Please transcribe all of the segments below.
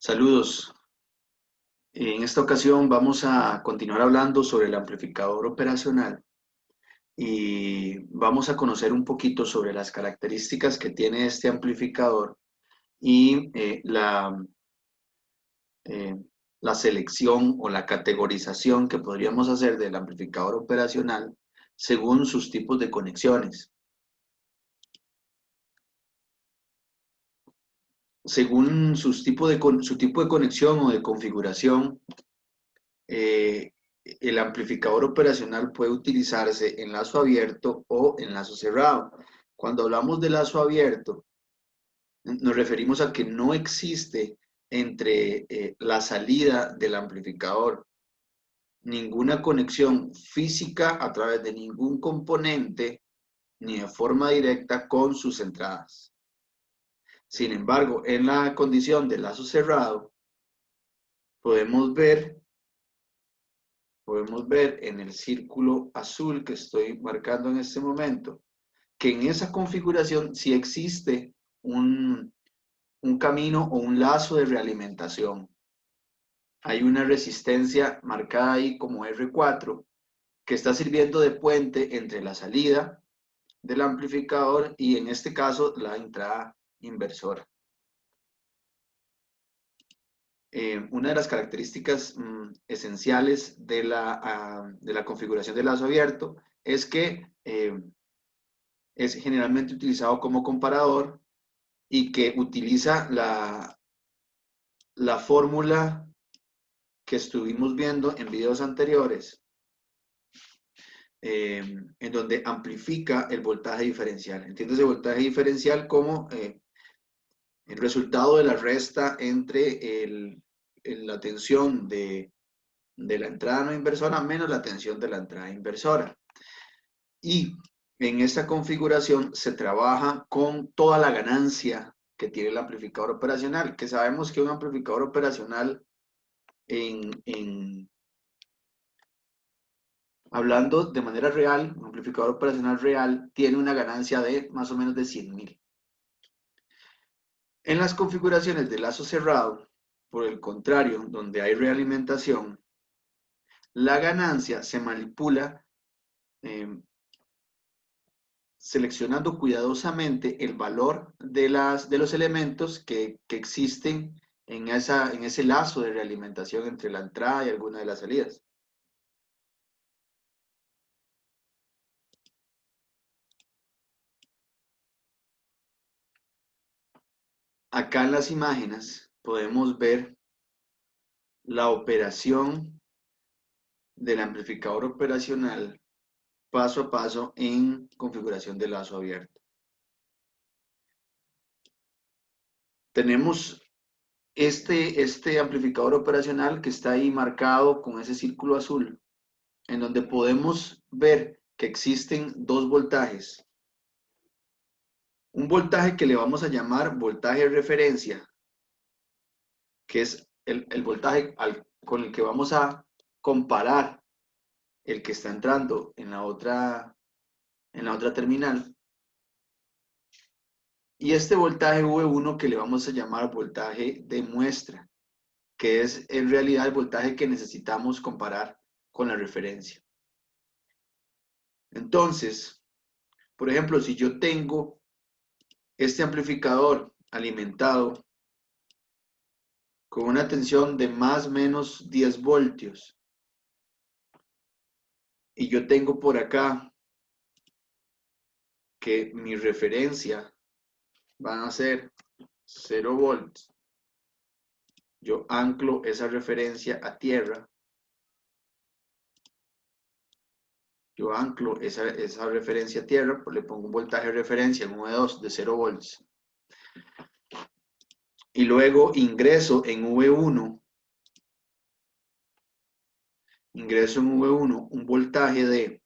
Saludos. En esta ocasión vamos a continuar hablando sobre el amplificador operacional y vamos a conocer un poquito sobre las características que tiene este amplificador y eh, la selección o la categorización que podríamos hacer del amplificador operacional según sus tipos de conexiones. Según su tipo de conexión o de configuración, eh, el amplificador operacional puede utilizarse en lazo abierto o en lazo cerrado. Cuando hablamos de lazo abierto, nos referimos a que no existe entre la salida del amplificador ninguna conexión física a través de ningún componente ni de forma directa con sus entradas. Sin embargo, en la condición de lazo cerrado, podemos ver en el círculo azul que estoy marcando en este momento, que en esa configuración sí existe un camino o un lazo de realimentación. Hay una resistencia marcada ahí como R4 que está sirviendo de puente entre la salida del amplificador y en este caso la entrada inversora. Una de las características esenciales de la configuración de lazo abierto es que es generalmente utilizado como comparador y que utiliza la fórmula que estuvimos viendo en videos anteriores, en donde amplifica el voltaje diferencial. Entiendes el voltaje diferencial como el resultado de la resta entre la tensión de la entrada no inversora menos la tensión de la entrada inversora. Y en esta configuración se trabaja con toda la ganancia que tiene el amplificador operacional, que sabemos que un amplificador operacional, hablando de manera real, un amplificador operacional real tiene una ganancia de más o menos de 100.000. En las configuraciones de lazo cerrado, por el contrario, donde hay realimentación, la ganancia se manipula eh, seleccionando cuidadosamente el valor de los elementos que existen en ese lazo de realimentación entre la entrada y alguna de las salidas. Acá en las imágenes podemos ver la operación del amplificador operacional paso a paso en configuración de lazo abierto. Tenemos este amplificador operacional que está ahí marcado con ese círculo azul, en donde podemos ver que existen dos voltajes. Un voltaje que le vamos a llamar voltaje de referencia, que es el voltaje con el que vamos a comparar el que está entrando en la otra terminal. Y este voltaje V1 que le vamos a llamar voltaje de muestra, que es en realidad el voltaje que necesitamos comparar con la referencia. Entonces, por ejemplo, si yo tengo este amplificador alimentado con una tensión de más o menos 10 voltios y yo tengo por acá que mi referencia van a ser 0 volts, yo anclo esa referencia a tierra, esa referencia a tierra, pues le pongo un voltaje de referencia en V2 de 0 volts. Y luego ingreso en V1 un voltaje de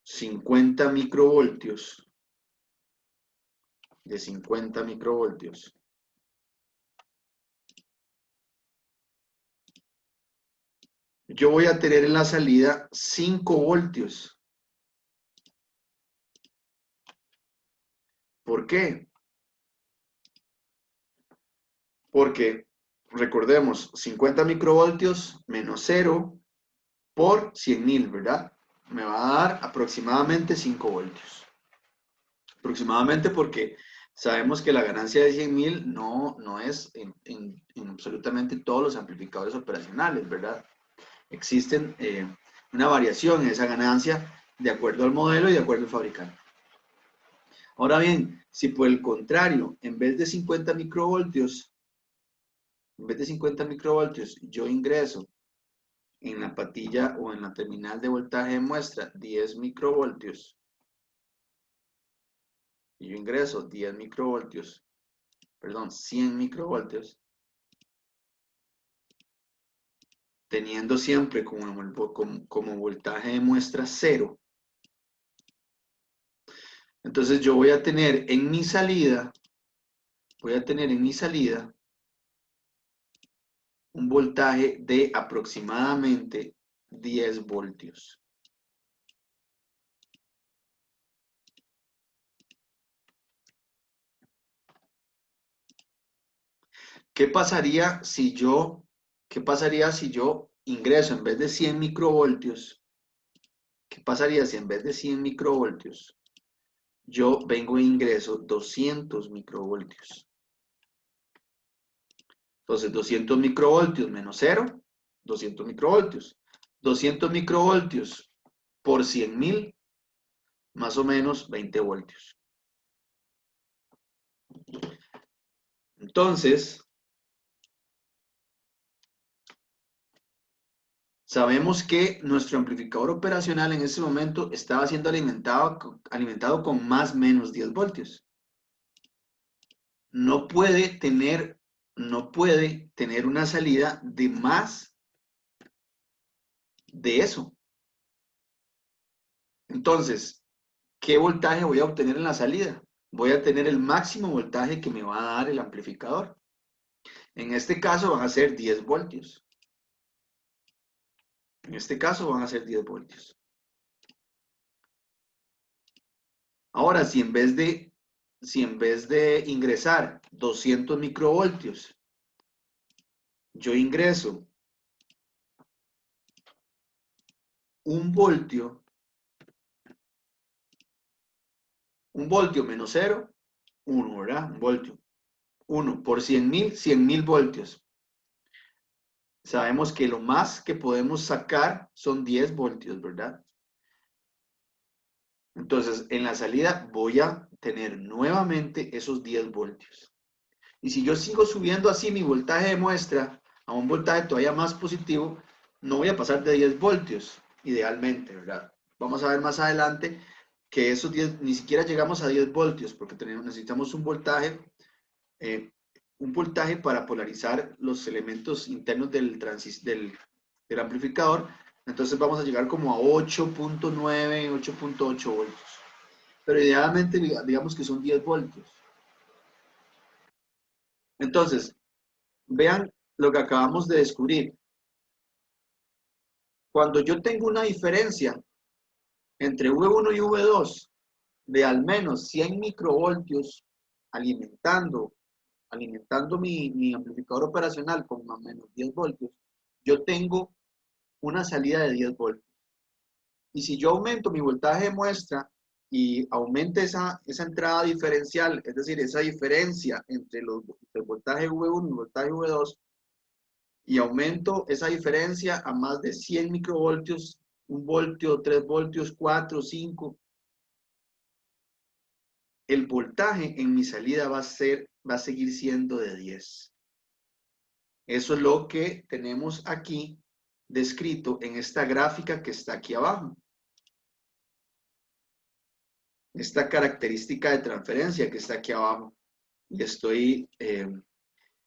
50 microvoltios, yo voy a tener en la salida 5 voltios. ¿Por qué? Porque, recordemos, 50 microvoltios menos 0 por 100.000, ¿verdad? Me va a dar aproximadamente 5 voltios. Aproximadamente porque sabemos que la ganancia de 100.000 no es en absolutamente todos los amplificadores operacionales, ¿verdad? Existen una variación en esa ganancia de acuerdo al modelo y de acuerdo al fabricante. Ahora bien, si por el contrario, en vez de 50 microvoltios, yo ingreso en la patilla o en la terminal de voltaje de muestra 10 microvoltios, y yo ingreso 10 microvoltios, perdón, 100 microvoltios, teniendo siempre como voltaje de muestra 0. Entonces yo voy a tener en mi salida, un voltaje de aproximadamente 10 voltios. ¿Qué pasaría si yo ingreso en vez de 100 microvoltios? ¿Qué pasaría si en vez de 100 microvoltios yo vengo e ingreso 200 microvoltios? Entonces, 200 microvoltios menos 0, 200 microvoltios. 200 microvoltios por 100.000, más o menos 20 voltios. Entonces, sabemos que nuestro amplificador operacional en ese momento estaba siendo alimentado con más o menos 10 voltios. No puede tener una salida de más de eso. Entonces, ¿qué voltaje voy a obtener en la salida? Voy a tener el máximo voltaje que me va a dar el amplificador. En este caso van a ser 10 voltios. En este caso van a ser 10 voltios. Ahora, si en vez de ingresar 200 microvoltios, yo ingreso 1 voltio menos 0, 1, ¿verdad? 1 voltio. 1 por 100.000 voltios. Sabemos que lo más que podemos sacar son 10 voltios, ¿verdad? Entonces, en la salida voy a tener nuevamente esos 10 voltios. Y si yo sigo subiendo así mi voltaje de muestra a un voltaje todavía más positivo, no voy a pasar de 10 voltios, idealmente, ¿verdad? Vamos a ver más adelante que esos 10, ni siquiera llegamos a 10 voltios, porque necesitamos eh, un voltaje para polarizar los elementos internos del amplificador. Entonces vamos a llegar como a 8.9, 8.8 voltios. Pero idealmente digamos que son 10 voltios. Entonces, vean lo que acabamos de descubrir. Cuando yo tengo una diferencia entre V1 y V2 de al menos 100 microvoltios alimentando mi amplificador operacional con más o menos 10 voltios, yo tengo una salida de 10 voltios. Y si yo aumento mi voltaje de muestra y aumente esa entrada diferencial, es decir, esa diferencia entre el voltaje V1 y el voltaje V2, y aumento esa diferencia a más de 100 microvoltios, 1 voltio, 3 voltios, 4, 5, el voltaje en mi salida va a seguir siendo de 10. Eso es lo que tenemos aquí descrito en esta gráfica que está aquí abajo. Esta característica de transferencia que está aquí abajo. Y estoy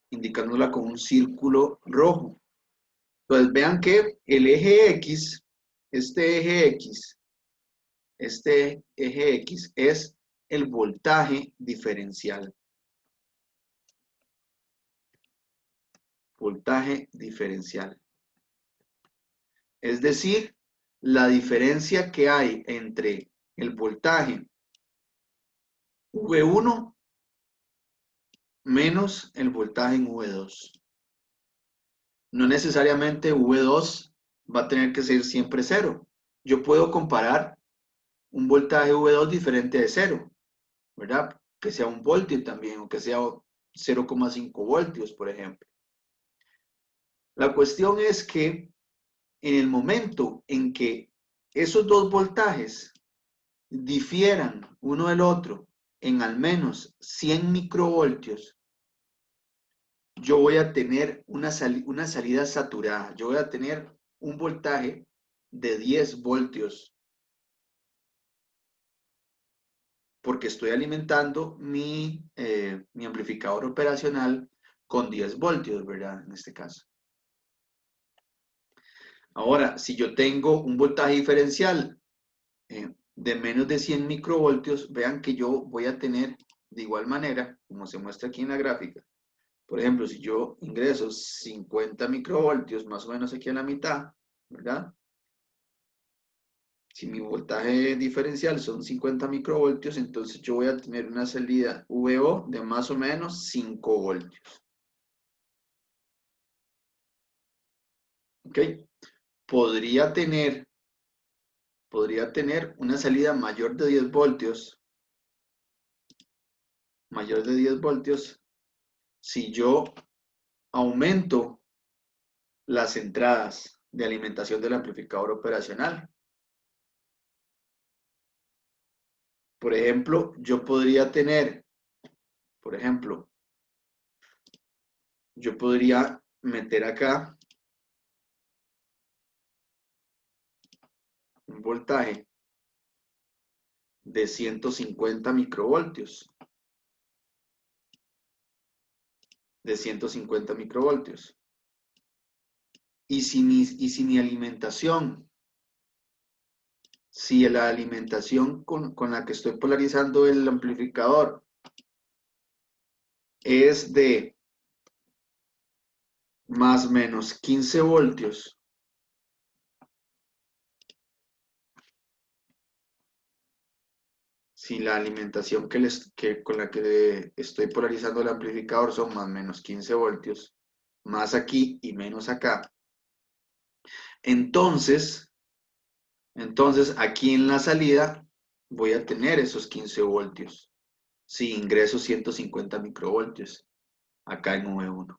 indicándola con un círculo rojo. Entonces vean que el eje X, este eje X es el voltaje diferencial. Voltaje diferencial. Es decir, la diferencia que hay entre el voltaje V1 menos el voltaje en V2. No necesariamente V2 va a tener que ser siempre 0. Yo puedo comparar un voltaje V2 diferente de 0, ¿verdad? Que sea 1 voltio también, o que sea 0,5 voltios, por ejemplo. La cuestión es que en el momento en que esos dos voltajes difieran uno del otro en al menos 100 microvoltios, yo voy a tener una salida saturada. Yo voy a tener un voltaje de 10 voltios porque estoy alimentando mi amplificador operacional con 10 voltios, ¿verdad? En este caso. Ahora, si yo tengo un voltaje diferencial de menos de 100 microvoltios, vean que yo voy a tener de igual manera, como se muestra aquí en la gráfica. Por ejemplo, si yo ingreso 50 microvoltios, más o menos aquí a la mitad, ¿verdad? Si mi voltaje diferencial son 50 microvoltios, entonces yo voy a tener una salida VO de más o menos 5 voltios. ¿Ok? Podría tener una salida mayor de 10 voltios, si yo aumento las entradas de alimentación del amplificador operacional. Por ejemplo, yo podría meter acá un voltaje de 150 microvoltios. Y si mi alimentación, si la alimentación con la que estoy polarizando el amplificador es de más o menos 15 voltios, si la alimentación con la que estoy polarizando el amplificador son más o menos 15 voltios, más aquí y menos acá, entonces aquí en la salida voy a tener esos 15 voltios si ingreso 150 microvoltios acá en V1.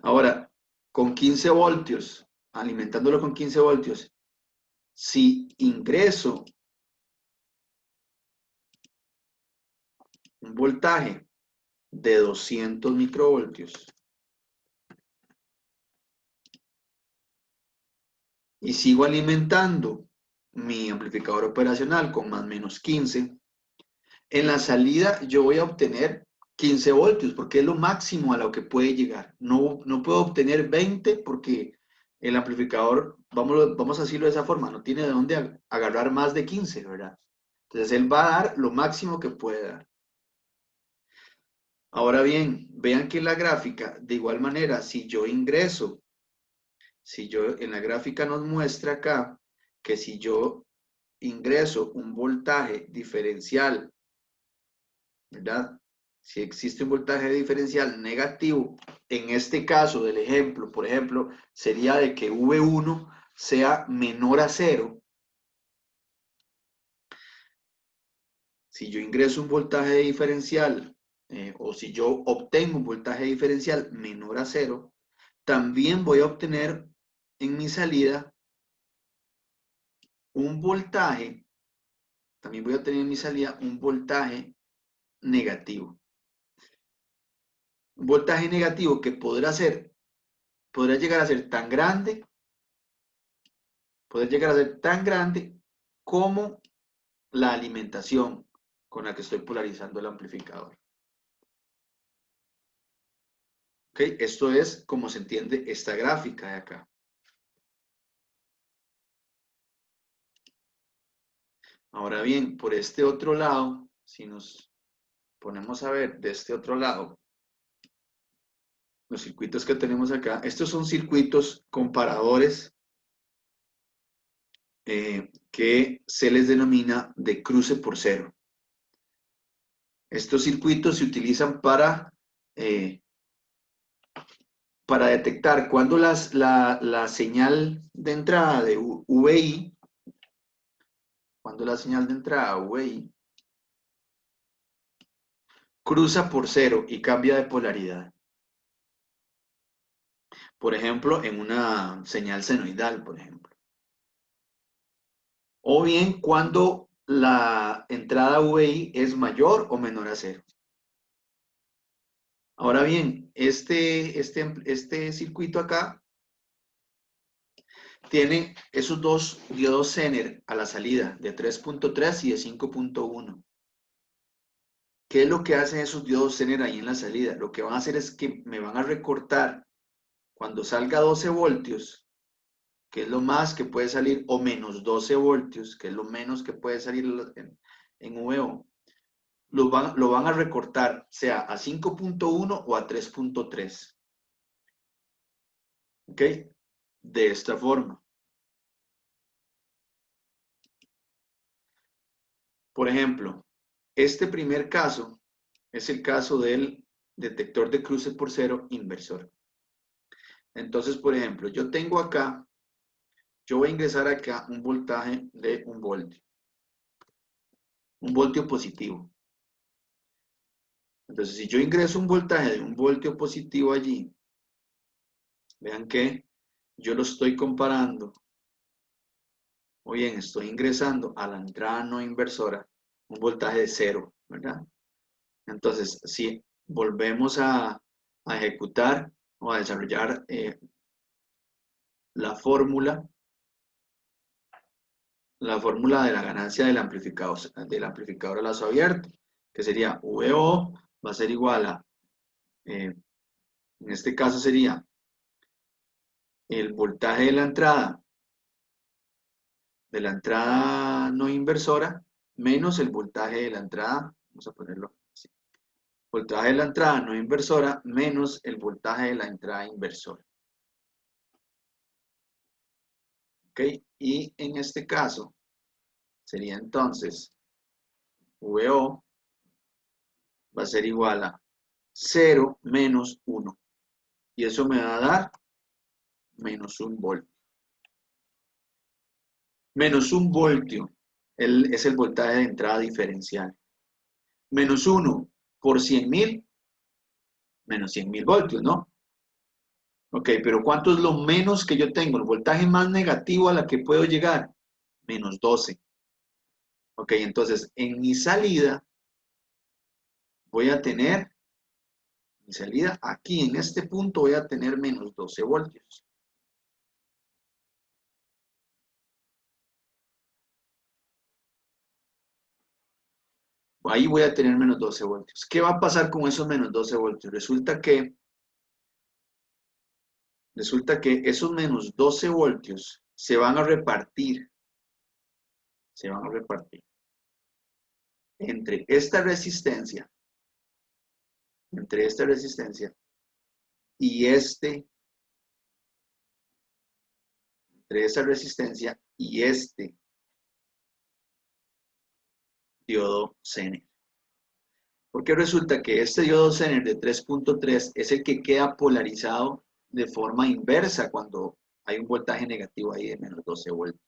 Ahora, con 15 voltios, alimentándolo con 15 voltios, si ingreso un voltaje de 200 microvoltios y sigo alimentando mi amplificador operacional con más o menos 15, en la salida yo voy a obtener 15 voltios porque es lo máximo a lo que puede llegar. No puedo obtener 20 porque el amplificador, vamos a decirlo de esa forma, no tiene de dónde agarrar más de 15, ¿verdad? Entonces él va a dar lo máximo que puede dar. Ahora bien, vean que en la gráfica, de igual manera, si yo en la gráfica nos muestra acá que si yo ingreso un voltaje diferencial, ¿verdad? Si existe un voltaje diferencial negativo, en este caso del ejemplo, por ejemplo, sería de que V1 sea menor a 0. Si yo ingreso un voltaje diferencial o si yo obtengo un voltaje diferencial menor a 0, también voy a obtener en mi salida un voltaje, también voy a tener en mi salida un voltaje negativo. Un voltaje negativo que podrá llegar a ser tan grande, como la alimentación con la que estoy polarizando el amplificador. ¿Ok? Esto es como se entiende esta gráfica de acá. Ahora bien, por este otro lado, si nos ponemos a ver de este otro lado, los circuitos que tenemos acá, estos son circuitos comparadores que se les denomina de cruce por cero. Estos circuitos se utilizan para detectar cuando la señal de entrada de VI, cuando la señal de entrada VI cruza por cero y cambia de polaridad. Por ejemplo, en una señal senoidal, por ejemplo. O bien cuando la entrada VI es mayor o menor a cero. Ahora bien, este circuito acá tiene esos dos diodos Zener a la salida, de 3.3 y de 5.1. ¿Qué es lo que hacen esos diodos Zener ahí en la salida? Lo que van a hacer es que me van a recortar cuando salga 12 voltios, que es lo más que puede salir, o menos 12 voltios, que es lo menos que puede salir en VO. Lo van a recortar, sea a 5.1 o a 3.3. ¿Ok? De esta forma. Por ejemplo, este primer caso es el caso del detector de cruce por cero inversor. Entonces, por ejemplo, yo tengo acá, yo voy a ingresar acá un voltaje de 1 voltio positivo. Entonces, si yo ingreso un voltaje de 1 voltio positivo allí, vean que yo lo estoy comparando, o bien estoy ingresando a la entrada no inversora un voltaje de 0, ¿verdad? Entonces, si volvemos a ejecutar o a desarrollar la fórmula de la ganancia del amplificador a lazo abierto, que sería VO va a ser igual a, en este caso sería el voltaje de la entrada no inversora, menos el voltaje de la entrada, vamos a ponerlo así, voltaje de la entrada no inversora, menos el voltaje de la entrada inversora. ¿Ok? Y en este caso, sería entonces VO va a ser igual a 0 menos 1. Y eso me va a dar menos 1 voltio. Menos 1 voltio es el voltaje de entrada diferencial. Menos 1 por 100.000, menos 100.000 voltios, ¿no? Ok, pero ¿cuánto es lo menos que yo tengo? El voltaje más negativo a la que puedo llegar, menos 12. Ok, entonces en mi salida voy a tener, mi salida aquí en este punto voy a tener menos 12 voltios. Ahí voy a tener menos 12 voltios. ¿Qué va a pasar con esos menos 12 voltios? Resulta que esos menos 12 voltios se van a repartir entre esta resistencia, y entre esa resistencia y este diodo Zener. Porque resulta que este diodo Zener de 3.3 es el que queda polarizado de forma inversa cuando hay un voltaje negativo ahí de menos 12 voltios.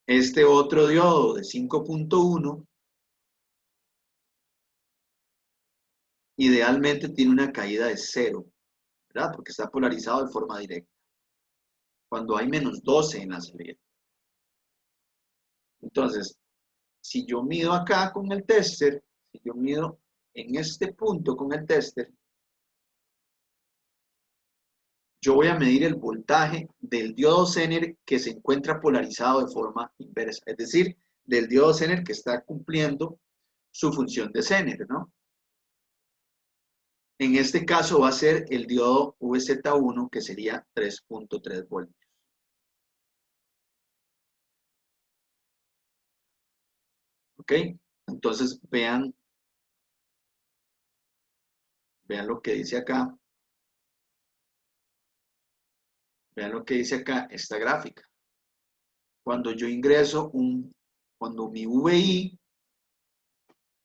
Este otro diodo de 5.1 idealmente tiene una caída de 0, ¿verdad? Porque está polarizado de forma directa. Cuando hay menos 12 en la salida. Entonces, si yo mido acá con el tester, si yo mido en este punto con el tester, yo voy a medir el voltaje del diodo Zener que se encuentra polarizado de forma inversa, es decir, del diodo Zener que está cumpliendo su función de Zener, ¿no? En este caso va a ser el diodo VZ1 que sería 3.3 voltios. ¿Ok? Entonces vean lo que dice acá. Vean lo que dice acá esta gráfica. Cuando yo ingreso cuando mi VI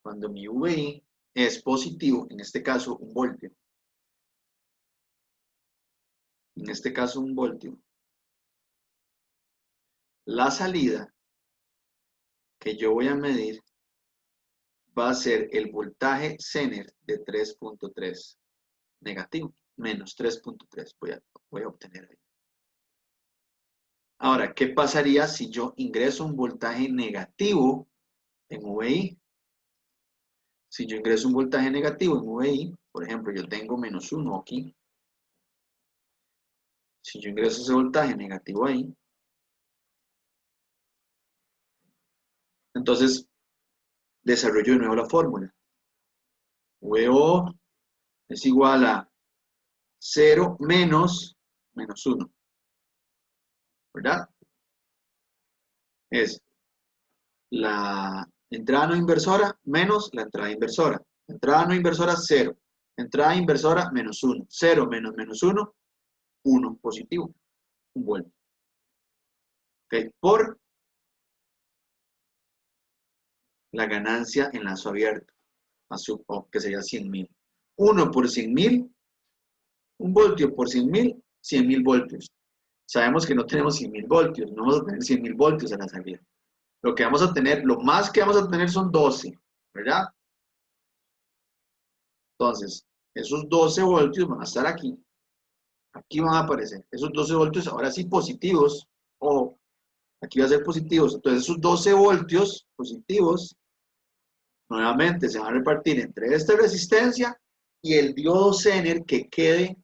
Cuando mi VI es positivo, en este caso un voltio. En este caso un voltio. La salida que yo voy a medir va a ser el voltaje Zener de 3.3 negativo, menos 3.3 voy a obtener ahí. Ahora, ¿qué pasaría si yo ingreso un voltaje negativo en VI? Si yo ingreso un voltaje negativo en VI, por ejemplo, yo tengo menos 1 aquí. Si yo ingreso ese voltaje negativo ahí, entonces desarrollo de nuevo la fórmula. VO es igual a 0 menos 1, ¿verdad? Es la entrada no inversora menos la entrada inversora. Entrada no inversora, 0. Entrada inversora, menos 1. 0 menos menos 1, 1 positivo. Un vuelto. ¿Ok? Por la ganancia en lazo abierto, que sería 100.000. 1 por 100.000, un voltio por 100.000, 100.000 voltios. Sabemos que no tenemos 100.000 voltios, no vamos a tener 100.000 voltios a la salida. Lo que vamos a tener, lo más que vamos a tener son 12, ¿verdad? Entonces, esos 12 voltios van a estar aquí. Aquí van a aparecer. Esos 12 voltios, ahora sí positivos, o aquí va a ser positivos. Entonces, esos 12 voltios positivos, nuevamente se van a repartir entre esta resistencia y el diodo Zener que quede,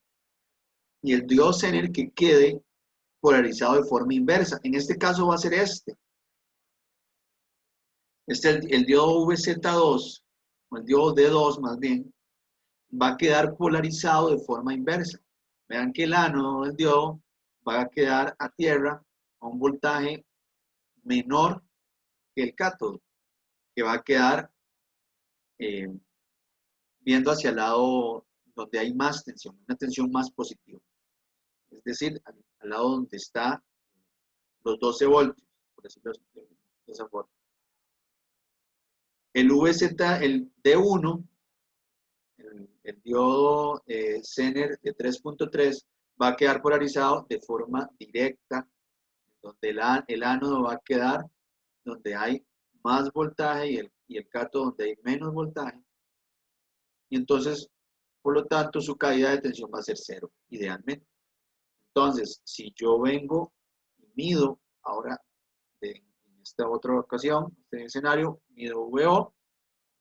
polarizado de forma inversa. En este caso va a ser este. El diodo VZ2, o el diodo D2 más bien, va a quedar polarizado de forma inversa. Vean que el ánodo del diodo va a quedar a tierra a un voltaje menor que el cátodo, que va a quedar eh, viendo hacia el lado donde hay más tensión, una tensión más positiva. Es decir, al lado donde está los 12 voltios, por decirlo de esa forma. El VZ, el D1, el diodo Zener de 3.3, va a quedar polarizado de forma directa, donde el ánodo va a quedar donde hay más voltaje y el cátodo donde hay menos voltaje. Y entonces, por lo tanto, su caída de tensión va a ser 0, idealmente. Entonces, si yo vengo y mido ahora en esta otra ocasión, este escenario, mido VO,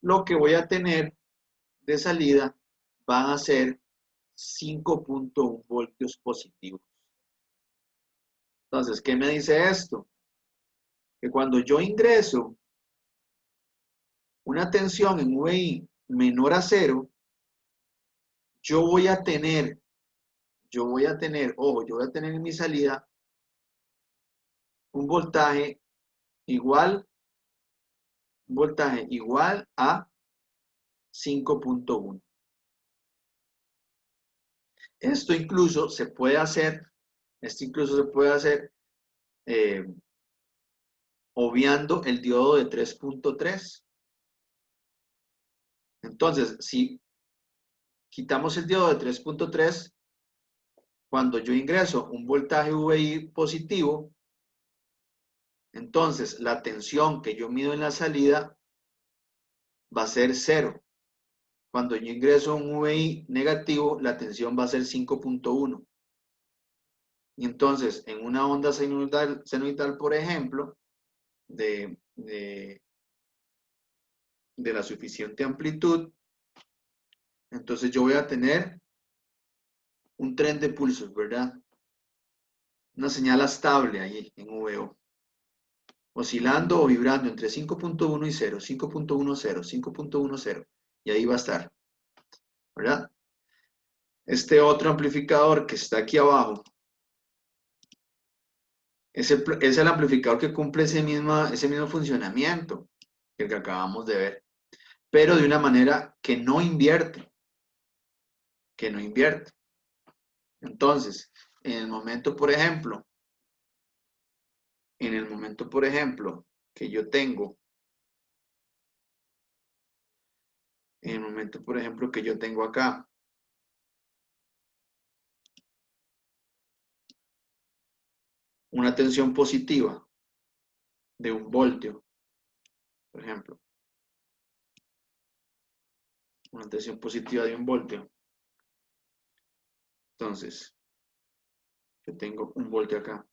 lo que voy a tener de salida van a ser 5.1 voltios positivos. Entonces, ¿qué me dice esto? Que cuando yo ingreso una tensión en VI menor a 0, yo voy a tener, ojo, yo voy a tener en mi salida un voltaje igual a 5.1. Esto incluso se puede hacer eh, obviando el diodo de 3.3. Entonces, si quitamos el diodo de 3.3, cuando yo ingreso un voltaje VI positivo, entonces la tensión que yo mido en la salida va a ser 0. Cuando yo ingreso un VI negativo, la tensión va a ser 5.1. Y entonces, en una onda senoidal, por ejemplo, de la suficiente amplitud, entonces yo voy a tener un tren de pulsos, ¿verdad? Una señal estable ahí en VO, oscilando o vibrando entre 5.1 y 0, 5.10, 5.10, y ahí va a estar, ¿verdad? Este otro amplificador que está aquí abajo es el amplificador que cumple ese mismo funcionamiento que el que acabamos de ver, pero de una manera que no invierte. Entonces, en el momento, por ejemplo, que yo tengo En el momento, por ejemplo, que yo tengo acá una tensión positiva de 1 voltio, por ejemplo, una tensión positiva de 1 voltio. Entonces, yo tengo 1 voltio acá.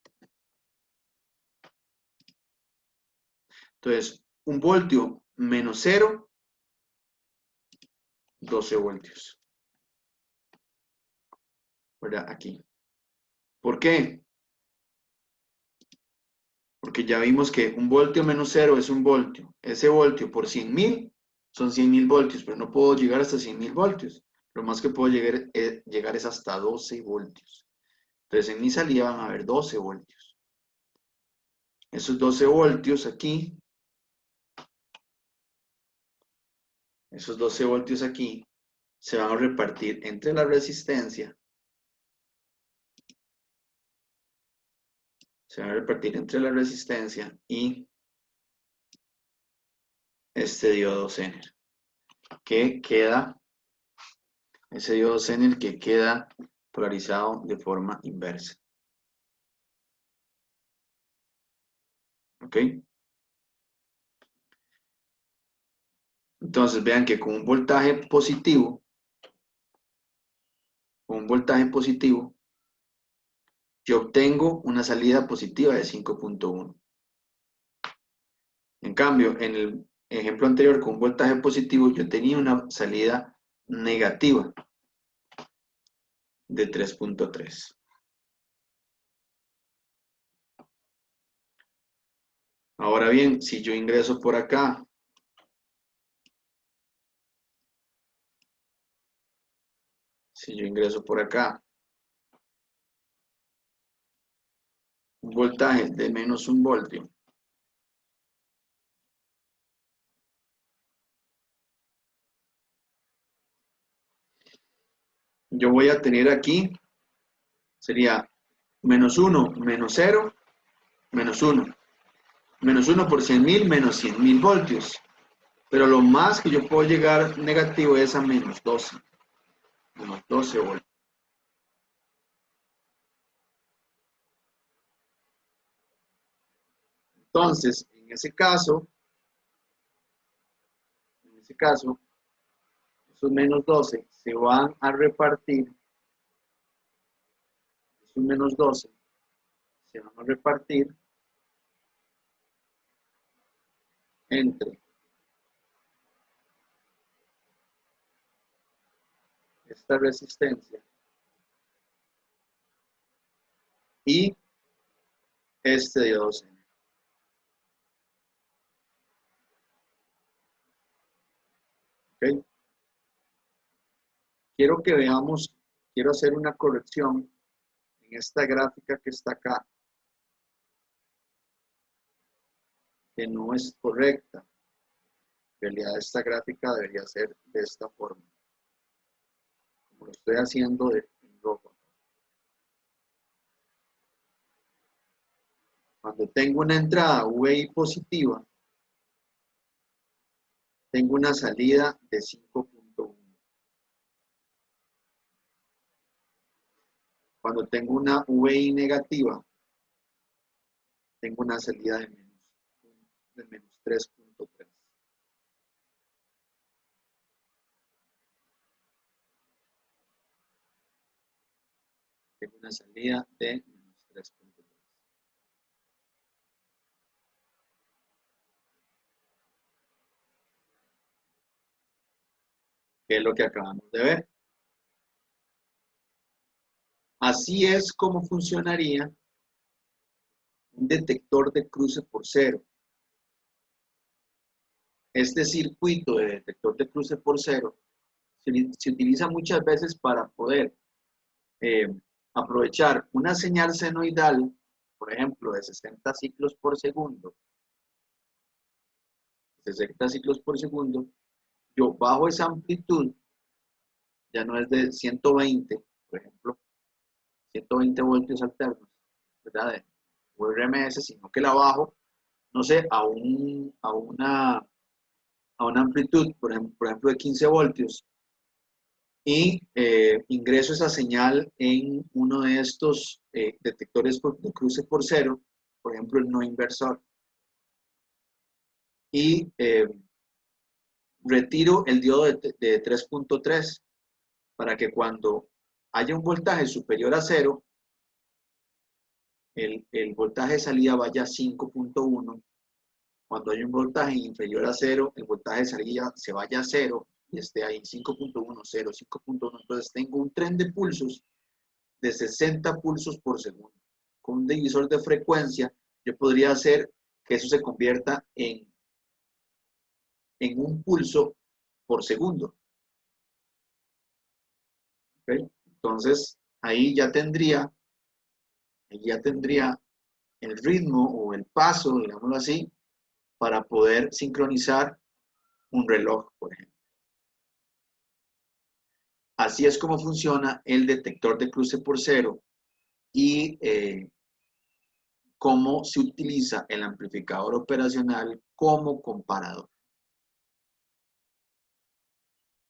Entonces, 1 voltio menos 0, 12 voltios. ¿Verdad? Aquí. ¿Por qué? Porque ya vimos que 1 voltio menos 0 es 1 voltio. Ese voltio por 100.000 son 100.000 voltios, pero no puedo llegar hasta 100.000 voltios. Lo más que puedo llegar es hasta 12 voltios. Entonces en mi salida van a haber 12 voltios. Esos 12 voltios aquí, esos 12 voltios aquí, se van a repartir entre la resistencia. Se van a repartir entre la resistencia y este diodo Zener, que queda, ese diodo Zener que queda polarizado de forma inversa. ¿Ok? Entonces vean que con un voltaje positivo, yo obtengo una salida positiva de 5.1. En cambio, en el ejemplo anterior con un voltaje positivo, yo tenía una salida negativa de 3.3. Ahora bien, si yo ingreso por acá, un voltaje de menos 1 voltio, yo voy a tener aquí, sería menos 1, menos 0, menos 1. Menos 1 por 100.000, menos 100.000 voltios. Pero lo más que yo puedo llegar negativo es a menos 12. Menos 12 voltios. Entonces, en ese caso, esos menos 12 se van a repartir, esos menos 12 se van a repartir entre esta resistencia y este diodo. ¿Okay? Quiero que veamos, quiero hacer una corrección en esta gráfica que está acá, que no es correcta. En realidad esta gráfica debería ser de esta forma, como lo estoy haciendo en rojo. Cuando tengo una entrada VI positiva, tengo una salida de 5.1. Cuando tengo una VI negativa, tengo una salida de menos 3.3. Tengo una salida de menos 3.3. Que es lo que acabamos de ver. Así es como funcionaría un detector de cruce por cero. Este circuito de detector de cruce por cero se utiliza muchas veces para poder aprovechar una señal senoidal, por ejemplo, de 60 ciclos por segundo, 60 ciclos por segundo, yo bajo esa amplitud, ya no es de 120, por ejemplo, 120 voltios alternos, ¿verdad? De URMS, sino que la bajo, no sé, a una a una amplitud, por ejemplo, de 15 voltios, y ingreso esa señal en uno de estos detectores de cruce por cero, por ejemplo, el no inversor, y retiro el diodo de 3.3 para que cuando haya un voltaje superior a cero, el voltaje de salida vaya a 5.1. Cuando hay un voltaje inferior a cero, el voltaje de salida se vaya a cero y esté ahí 5.1, 0, 5.1. Entonces tengo un tren de pulsos de 60 pulsos por segundo. Con un divisor de frecuencia, yo podría hacer que eso se convierta en un pulso por segundo. ¿Okay? Entonces, ahí ya tendría el ritmo o el paso, digámoslo así, para poder sincronizar un reloj, por ejemplo. Así es como funciona el detector de cruce por cero y cómo se utiliza el amplificador operacional como comparador.